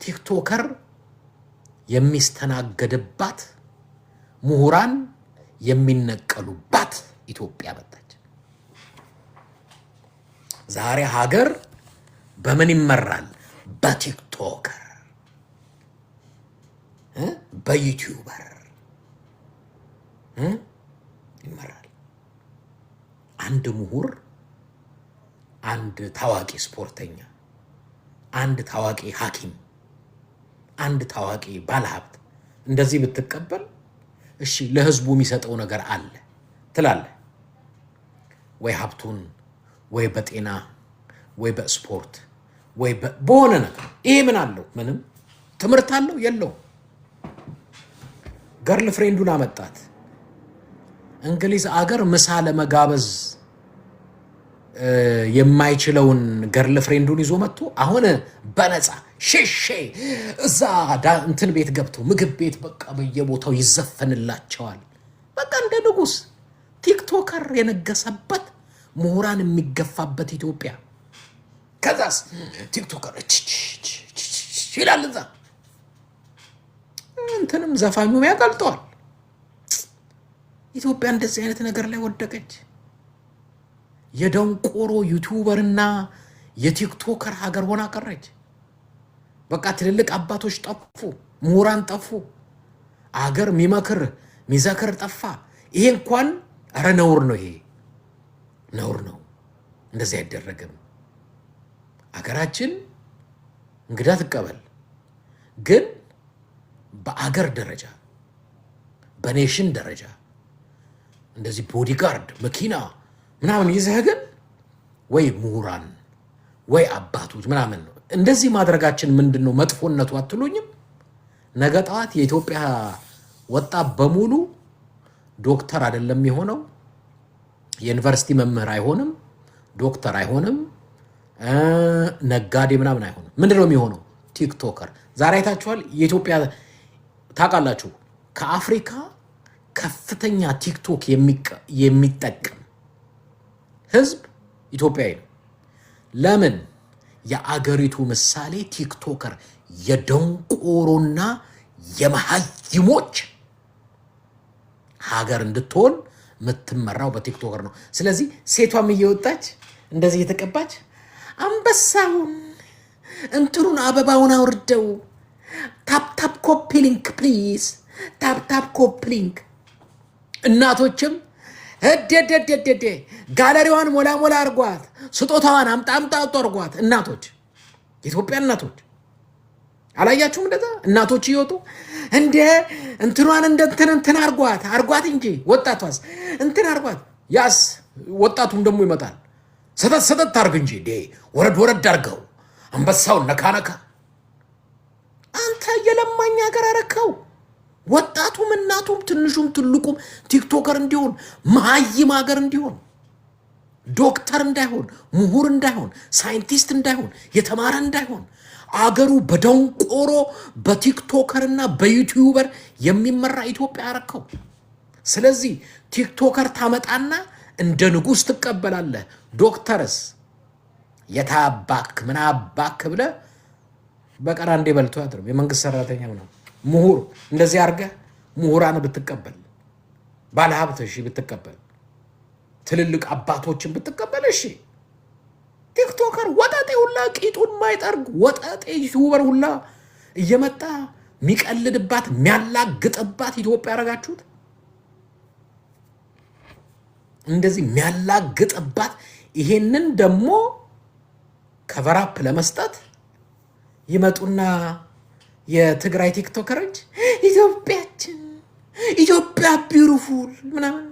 ቲክቶከር የሚስተናገድባት ምሁራን የሚነቀሉባት ኢትዮጵያ መጣች። ዛሬ ሀገር በምን ይመራል? በቲክቶከር በዩቲዩበር ይመራል። አንድ ምሁር፣ አንድ ታዋቂ ስፖርተኛ፣ አንድ ታዋቂ ሐኪም፣ አንድ ታዋቂ ባለሀብት እንደዚህ ብትቀበል እሺ ለህዝቡ የሚሰጠው ነገር አለ ትላለህ ወይ? ሀብቱን ወይ በጤና ወይ በስፖርት ወይ በሆነ ነገር። ይሄ ምን አለው? ምንም። ትምህርት አለው? የለውም። ገርል ፍሬንዱን አመጣት እንግሊዝ አገር ምሳ ለመጋበዝ የማይችለውን ገርል ፍሬንዱን ይዞ መጥቶ አሁን በነፃ ሼሼ እዛ እንትን ቤት ገብቶ ምግብ ቤት በቃ በየቦታው ይዘፈንላቸዋል። በቃ እንደ ንጉስ ቲክቶከር የነገሰበት ምሁራን የሚገፋበት ኢትዮጵያ። ከዛስ ቲክቶከር ይላል እዛ እንትንም ዘፋኙም ያቀልጠዋል። ኢትዮጵያ እንደዚህ አይነት ነገር ላይ ወደቀች። የደንቆሮ ዩቲዩበርና የቲክቶከር ሀገር ሆና ቀረች። በቃ ትልልቅ አባቶች ጠፉ፣ ምሁራን ጠፉ፣ አገር ሚመክር ሚዘክር ጠፋ። ይሄ እንኳን ኧረ ነውር ነው፣ ይሄ ነውር ነው። እንደዚህ አይደረግም። አገራችን እንግዳ ትቀበል፣ ግን በአገር ደረጃ በኔሽን ደረጃ እንደዚህ ቦዲጋርድ መኪና ምናምን ይዘህ ግን ወይ ምሁራን ወይ አባቶች ምናምን ነው። እንደዚህ ማድረጋችን ምንድን ነው መጥፎነቱ አትሉኝም? ነገ ጠዋት የኢትዮጵያ ወጣት በሙሉ ዶክተር አይደለም የሆነው፣ የዩኒቨርሲቲ መምህር አይሆንም፣ ዶክተር አይሆንም፣ ነጋዴ ምናምን አይሆንም። ምንድን ነው የሚሆነው? ቲክቶከር። ዛሬ አይታችኋል። የኢትዮጵያ ታውቃላችሁ፣ ከአፍሪካ ከፍተኛ ቲክቶክ የሚጠቀም ህዝብ ኢትዮጵያዊ ነው። ለምን? የአገሪቱ ምሳሌ ቲክቶከር የደንቆሮና የመሃይሞች ሀገር እንድትሆን የምትመራው በቲክቶከር ነው። ስለዚህ ሴቷም እየወጣች እንደዚህ እየተቀባች አንበሳውን እንትኑን አበባውን አውርደው ታፕታፕ ኮፒ ሊንክ ፕሊዝ፣ ታፕታፕ ኮፒ ሊንክ። እናቶችም እደደደደደ ጋለሪዋን ሞላ ሞላ አርጓት፣ ስጦታዋን አምጣ አምጣ አርጓት። እናቶች፣ የኢትዮጵያ እናቶች አላያችሁም? እንደዛ እናቶች እየወጡ እንደ እንትኗን እንደ እንትን አርጓት እንጂ ወጣቷስ እንትን አርጓት። ያስ ወጣቱም ደግሞ ይመጣል። ሰጠት ታርግ እንጂ ወረድ ወረድ አርገው አንበሳውን ነካ ነካ። አንተ የለማኝ ሀገር አረከው። ወጣቱም እናቱም ትንሹም ትልቁም ቲክቶከር እንዲሆን፣ መሀይም ሀገር እንዲሆን፣ ዶክተር እንዳይሆን፣ ምሁር እንዳይሆን፣ ሳይንቲስት እንዳይሆን፣ የተማረ እንዳይሆን፣ አገሩ በደንቆሮ በቲክቶከርና በዩቲዩበር የሚመራ ኢትዮጵያ አረከው። ስለዚህ ቲክቶከር ታመጣና እንደ ንጉስ ትቀበላለህ። ዶክተርስ የታባክ ምን አባክ ብለህ በቀን አንዴ በልቶ አድርም። የመንግስት ሰራተኛ ነው። ምሁር እንደዚህ አድርገህ ምሁራን ብትቀበል፣ ባለሀብት እሺ ብትቀበል፣ ትልልቅ አባቶችን ብትቀበል እሺ። ቲክቶከር ወጠጤ ሁላ ቂጡን ማይጠርግ ወጠጤ ዩቲዩበር ሁላ እየመጣ የሚቀልድባት የሚያላግጥባት ኢትዮጵያ ያደረጋችሁት። እንደዚህ የሚያላግጥባት። ይሄንን ደግሞ ከቨራፕ ለመስጠት ይመጡና የትግራይ ቲክቶከሮች ኢትዮጵያችን ኢትዮጵያ ቢዩቲፉል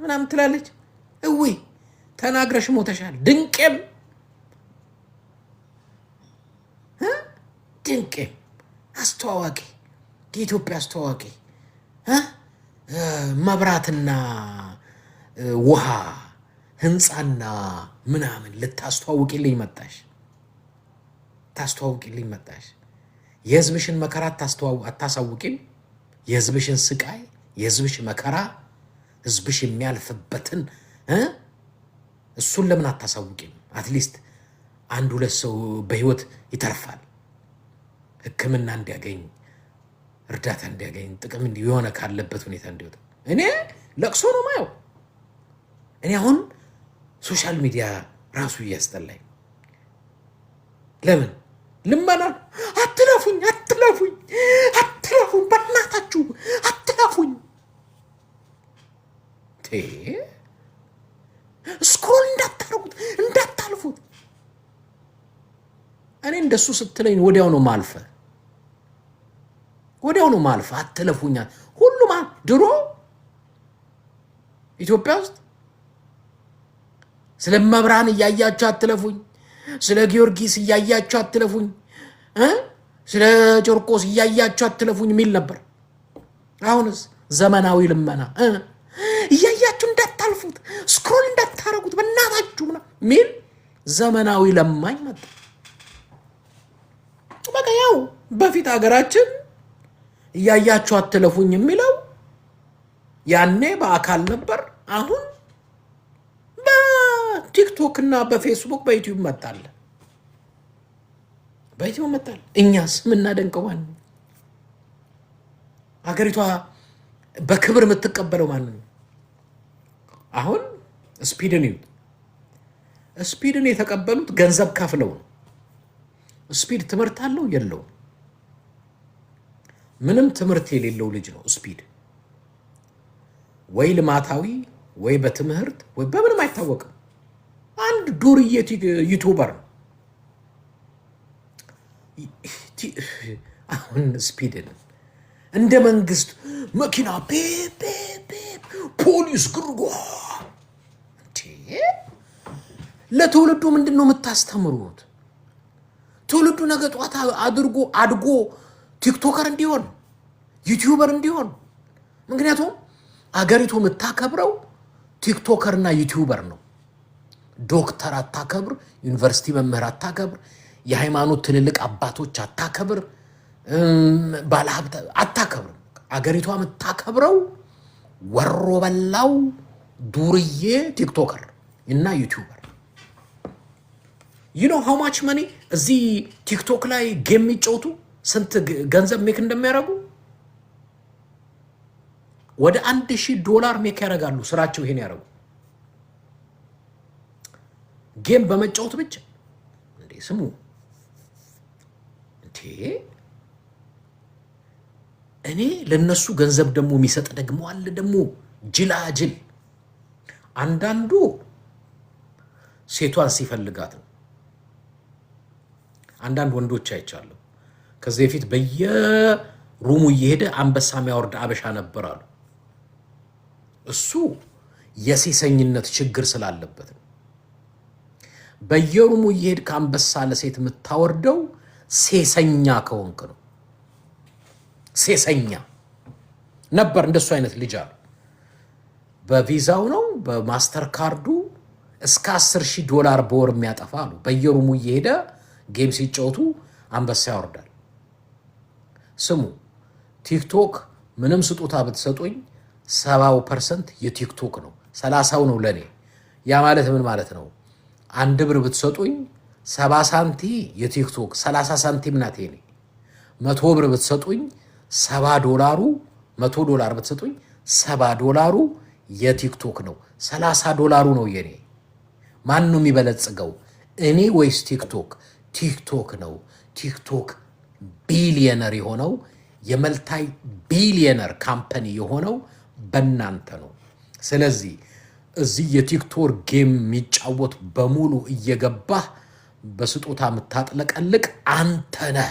ምናምን ትላለች። እውይ ተናግረሽ ሞተሻል። ድንቄም አስተዋዋቂ የኢትዮጵያ አስተዋዋቂ መብራትና ውሃ ህንፃና ምናምን ልታስተዋውቂልኝ መጣሽ። የህዝብሽን መከራ አታሳውቂም። የህዝብሽን ስቃይ፣ የህዝብሽ መከራ ህዝብሽ የሚያልፍበትን እሱን ለምን አታሳውቂም? አትሊስት አንድ ሁለት ሰው በህይወት ይተርፋል፣ ህክምና እንዲያገኝ፣ እርዳታ እንዲያገኝ፣ ጥቅም የሆነ ካለበት ሁኔታ እንዲወጣ። እኔ ለቅሶ ነው ማየው። እኔ አሁን ሶሻል ሚዲያ ራሱ እያስጠላኝ። ለምን ልመና? አትለፉኝ፣ አትለፉኝ፣ አትለፉኝ፣ በእናታችሁ አትለፉኝ። ስክሮል እንዳታረጉት፣ እንዳታልፉት። እኔ እንደሱ ስትለኝ ወዲያው ነው ማልፈ፣ ወዲያው ነው ማልፈ። አትለፉኛ ሁሉም ድሮ ኢትዮጵያ ውስጥ ስለ መብራን እያያችሁ አትለፉኝ፣ ስለ ጊዮርጊስ እያያችሁ አትለፉኝ፣ ስለ ጨርቆስ እያያችሁ አትለፉኝ የሚል ነበር። አሁንስ ዘመናዊ ልመና እያያችሁ እንዳታልፉት፣ ስክሮል እንዳታረጉት በእናታችሁ ሚል ዘመናዊ ለማኝ መጣ። በቃ ያው በፊት ሀገራችን እያያችሁ አትለፉኝ የሚለው ያኔ በአካል ነበር። አሁን በቲክቶክ እና በፌስቡክ በዩቲዩብ መጣለ፣ በዩቲዩብ መጣለ። እኛስ የምናደንቀው ማን ነው? ሀገሪቷ በክብር የምትቀበለው ማን ነው? አሁን ስፒድን ይሁን ስፒድን የተቀበሉት ገንዘብ ከፍለው ነው። ስፒድ ትምህርት አለው የለውም? ምንም ትምህርት የሌለው ልጅ ነው ስፒድ። ወይ ልማታዊ ወይ በትምህርት ወይ በምንም አይታወቅም። አንድ ዱርዬ ዩቲዩበር ነው። አሁን ስፒድን እንደ መንግስት መኪና ፖሊስ ግርጓ ለትውልዱ ምንድን ነው የምታስተምሩት? ትውልዱ ነገ ጧት አድጎ ቲክቶከር እንዲሆን ዩቲዩበር እንዲሆን። ምክንያቱም አገሪቱ የምታከብረው ቲክቶከርና ዩቲዩበር ነው። ዶክተር አታከብር፣ ዩኒቨርሲቲ መምህር አታከብር፣ የሃይማኖት ትልልቅ አባቶች አታከብር፣ ባለሀብት አታከብር። አገሪቷ የምታከብረው ወሮ በላው ዱርዬ ቲክቶከር እና ዩቲዩበር። you know how much money እዚህ ቲክቶክ ላይ ጌም የሚጫወቱ ስንት ገንዘብ ሜክ እንደሚያደርጉ? ወደ $1000 ሜክ ያደርጋሉ። ስራቸው ይሄን ያደርጉ ጌም በመጫወት ብቻ። እንዴ ስሙ እንዴ! እኔ ለነሱ ገንዘብ ደግሞ የሚሰጥ ደግሞ አለ ደግሞ ጅላጅል። አንዳንዱ ሴቷን ሲፈልጋት ነው። አንዳንድ ወንዶች አይቻለሁ ከዚህ በፊት በየሩሙ እየሄደ አንበሳ የሚያወርድ አበሻ ነበር አሉ። እሱ የሴሰኝነት ችግር ስላለበት ነው። በየሩሙ እየሄድ ከአንበሳ ለሴት የምታወርደው ሴሰኛ ከሆንክ ነው። ሴሰኛ ነበር። እንደሱ አይነት ልጅ አሉ። በቪዛው ነው በማስተር ካርዱ እስከ $10,000 በወር የሚያጠፋ አሉ። በየሩሙ እየሄደ ጌም ሲጫወቱ አንበሳ ያወርዳል። ስሙ ቲክቶክ ምንም ስጦታ ብትሰጡኝ 70% የቲክቶክ ነው፣ 30ው ነው ለኔ። ያ ማለት ምን ማለት ነው? 1 ብር ብትሰጡኝ 70 ሳንቲ የቲክቶክ 30 ሳንቲም ናት የኔ። 100 ብር ብትሰጡኝ $70 $100 ብትሰጡኝ $70 የቲክቶክ ነው፣ $30 ነው የኔ። ማን ነው የሚበለጽገው? እኔ ወይስ ቲክቶክ? ቲክቶክ ነው። ቲክቶክ ቢሊየነር የሆነው የመልታይ ቢሊየነር ካምፓኒ የሆነው በእናንተ ነው። ስለዚህ እዚህ የቲክቶክ ጌም የሚጫወት በሙሉ እየገባህ በስጦታ የምታጥለቀልቅ አንተ ነህ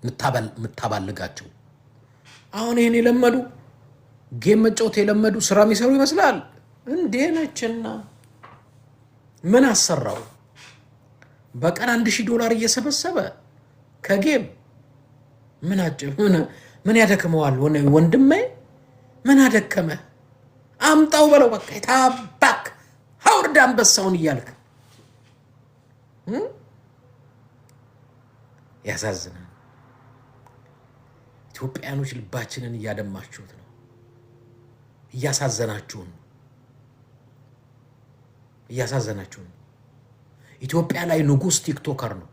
የምታባልጋቸው። አሁን ይህን የለመዱ ጌም መጫወት የለመዱ ስራ የሚሰሩ ይመስላል። እንዴ ነችና ምን አሰራው? በቀን $1000 እየሰበሰበ ከጌም ምን ያደክመዋል? ወንድሜ ምን አደከመ? አምጣው በለው በቃ። የታባክ ሀውርድ አንበሳውን እያልክ ያሳዝናል። ኢትዮጵያኖች ልባችንን እያደማችሁት ነው። እያሳዘናችሁን ኢትዮጵያ ላይ ንጉስ ቲክቶከር ነው።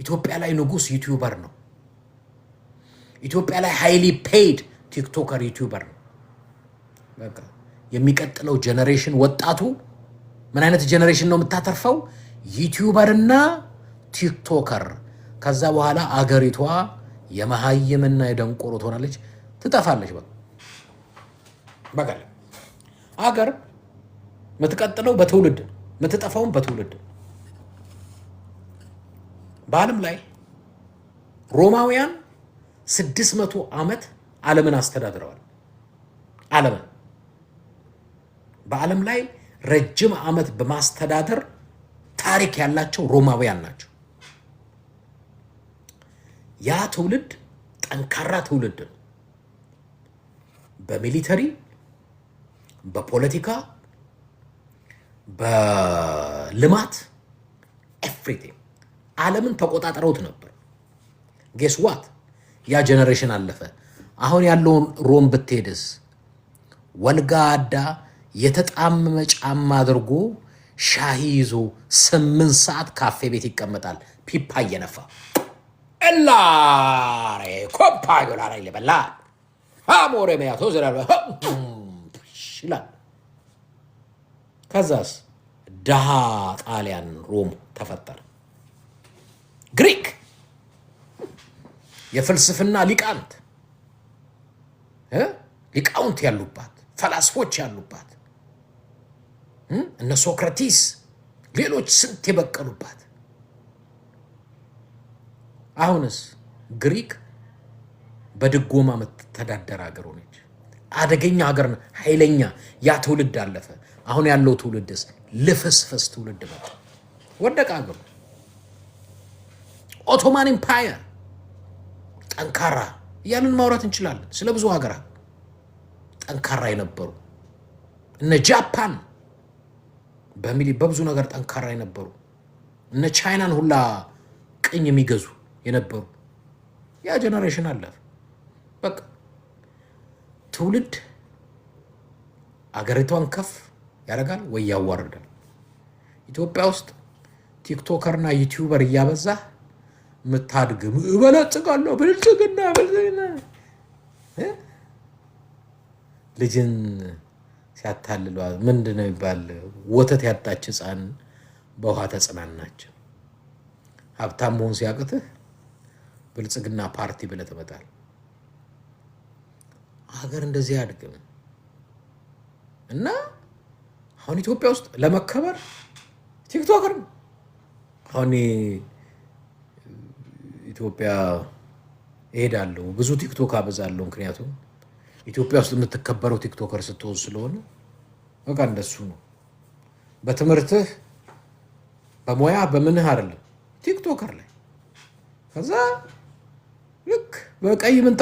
ኢትዮጵያ ላይ ንጉስ ዩቲዩበር ነው። ኢትዮጵያ ላይ ሃይሊ ፔይድ ቲክቶከር ዩቲዩበር ነው። በቃ የሚቀጥለው ጀነሬሽን ወጣቱ ምን አይነት ጀነሬሽን ነው የምታተርፈው? ዩቲዩበርና ቲክቶከር። ከዛ በኋላ አገሪቷ የመሃይምና የደንቆሮ ትሆናለች፣ ትጠፋለች። በቃ አገር የምትቀጥለው በትውልድ የምትጠፋውን በትውልድ። በዓለም ላይ ሮማውያን 600 ዓመት ዓለምን አስተዳድረዋል። ዓለምን በዓለም ላይ ረጅም ዓመት በማስተዳደር ታሪክ ያላቸው ሮማውያን ናቸው። ያ ትውልድ ጠንካራ ትውልድ ነው። በሚሊተሪ፣ በፖለቲካ፣ በልማት ኤቭሪቲንግ ዓለምን ተቆጣጥረውት ነበር። ጌስ ዋት ያ ጀነሬሽን አለፈ። አሁን ያለውን ሮም ብትሄድስ ወልጋዳ የተጣመመ ጫማ አድርጎ ሻሂ ይዞ 8 ሰዓት ካፌ ቤት ይቀመጣል፣ ፒፓ እየነፋ እላሬ ኮፓ ዶላር ይለበላ አሞሬ መያቶ ዘራባ ይላል። ከዛስ ደሃ ጣሊያን ሮም ተፈጠረ። ግሪክ የፍልስፍና ሊቃውንት ያሉባት፣ ፈላስፎች ያሉባት፣ እነ ሶክራቲስ ሌሎች ስንት የበቀሉባት። አሁንስ ግሪክ በድጎማ የምትተዳደር ሀገር ሆነች። አደገኛ ሀገር፣ ኃይለኛ። ያ ትውልድ አለፈ። አሁን ያለው ትውልድስ ልፍስፍስ ትውልድ መጣ፣ ወደቀ ሀገሩ። ኦቶማን ኢምፓየር ጠንካራ እያልን ማውራት እንችላለን። ስለ ብዙ ሀገራት ጠንካራ የነበሩ እነ ጃፓን በብዙ ነገር ጠንካራ የነበሩ እነ ቻይናን ሁላ ቅኝ የሚገዙ የነበሩ ያ ጀነሬሽን አለፈ። በቃ ትውልድ አገሪቷን ከፍ ያደርጋል ወይ ያዋርዳል። ኢትዮጵያ ውስጥ ቲክቶከርና ዩቲዩበር እያበዛ ምታድግ እበለጽጋለሁ ብልጽግና ልጅን ሲያታልሏ ምንድነው ይባል? ወተት ያጣች ሕፃን በውሃ ተጽናናች። ሀብታም መሆን ሲያቅትህ ብልጽግና ፓርቲ ብለህ ትመጣለህ። ሀገር እንደዚህ አያድግም። እና አሁን ኢትዮጵያ ውስጥ ለመከበር ቲክቶከር ነው። አሁን ኢትዮጵያ እሄዳለሁ፣ ብዙ ቲክቶክ አበዛለሁ። ምክንያቱም ኢትዮጵያ ውስጥ የምትከበረው ቲክቶከር ስትሆን ስለሆነ በቃ እንደሱ ነው። በትምህርትህ በሙያ በምንህ አይደለም ቲክቶከር ላይ ከዛ ልክ በቀይ ምንጣፍ